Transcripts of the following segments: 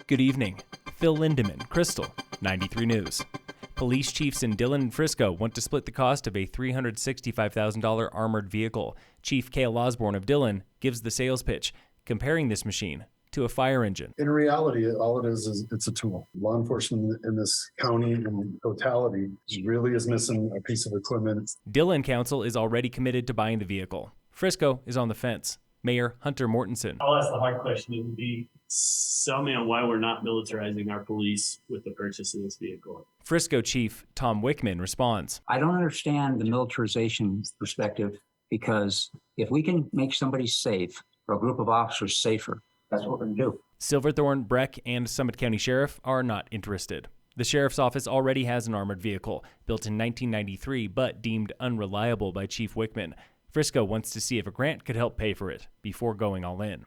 Good evening. Phil Lindemann, Krystal, 93 News. Police chiefs in Dillon and Frisco want to split the cost of a $365,000 armored vehicle. Chief Cale Osborne of Dillon gives the sales pitch, comparing this machine to a fire engine. In reality, all it is it's a tool. Law enforcement in this county in totality really is missing a piece of equipment. Dillon Council is already committed to buying the vehicle. Frisco is on the fence. Mayor Hunter Mortensen. I'll ask the hard question. It would be, sell me on why we're not militarizing our police with the purchase of this vehicle. Frisco Chief Tom Wickman responds. I don't understand the militarization perspective, because if we can make somebody safe or a group of officers safer, that's what we're going to do. Silverthorne, Breck, and Summit County Sheriff are not interested. The Sheriff's Office already has an armored vehicle, built in 1993, but deemed unreliable by Chief Wickman. Frisco wants to see if a grant could help pay for it before going all in.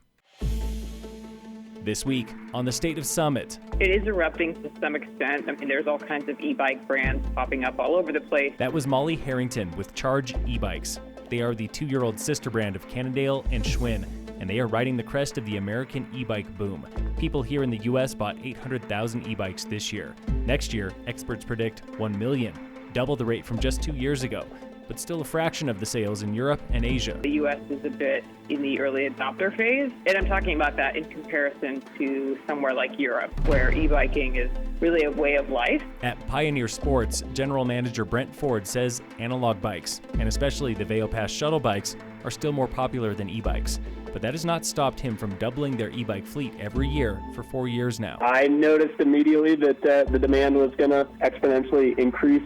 This week on the State of Summit. It is erupting to some extent. I mean, there's all kinds of e-bike brands popping up all over the place. That was Molly Harrington with Charge e-bikes. They are the 2-year-old sister brand of Cannondale and Schwinn, and they are riding the crest of the American e-bike boom. People here in the U.S. bought 800,000 e-bikes this year. Next year, experts predict 1 million, double the rate from just 2 years ago, but still a fraction of the sales in Europe and Asia. The U.S. is a bit in the early adopter phase, and I'm talking about that in comparison to somewhere like Europe, where e-biking is really a way of life. At Pioneer Sports, General Manager Brent Ford says analog bikes, and especially the Vail Pass shuttle bikes, are still more popular than e-bikes. But that has not stopped him from doubling their e-bike fleet every year for 4 years now. I noticed immediately that the demand was going to exponentially increase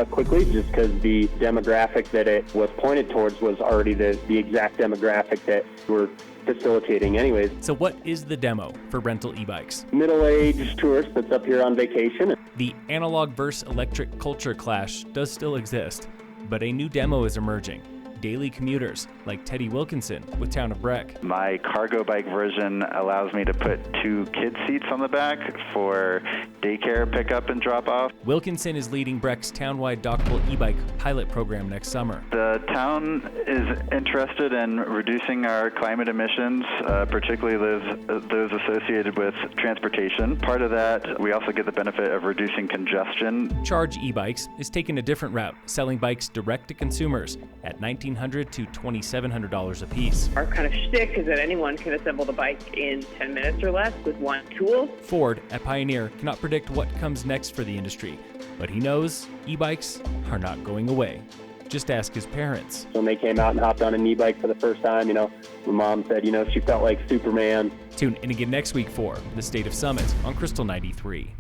quickly, just because the demographic that it was pointed towards was already the exact demographic that we're facilitating anyways. So what is the demo for rental e-bikes? Middle-aged tourist that's up here on vacation. The analog versus electric culture clash does still exist, but a new demo is emerging. Daily commuters like Teddy Wilkinson with Town of Breck. My cargo bike version allows me to put 2 kid seats on the back for daycare pickup and drop off. Wilkinson is leading Breck's townwide dockable e-bike pilot program next summer. The town is interested in reducing our climate emissions, particularly those associated with transportation. Part of that, we also get the benefit of reducing congestion. Charge e-bikes is taking a different route, selling bikes direct to consumers at $1,900 to $2,700 a piece. Our kind of shtick is that anyone can assemble the bike in 10 minutes or less with one tool. Ford at Pioneer cannot predict what comes next for the industry, but he knows e-bikes are not going away. Just ask his parents. When they came out and hopped on an e-bike for the first time, my mom said, she felt like Superman. Tune in again next week for the State of Summit on Krystal 93.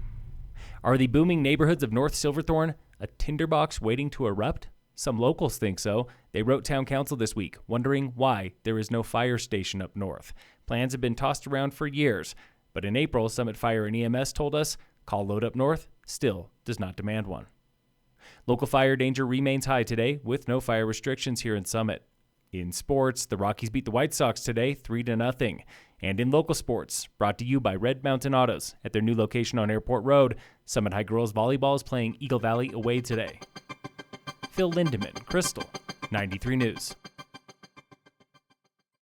Are the booming neighborhoods of North Silverthorne a tinderbox waiting to erupt? Some locals think so. They wrote town council this week, wondering why there is no fire station up north. Plans have been tossed around for years, but in April, Summit Fire and EMS told us Call Load up north still does not demand one. Local fire danger remains high today, with no fire restrictions here in Summit. In sports, the Rockies beat the White Sox today 3-0. And in local sports, brought to you by Red Mountain Autos at their new location on Airport Road, Summit High Girls Volleyball is playing Eagle Valley away today. Phil Lindemann, Krystal, 93 News.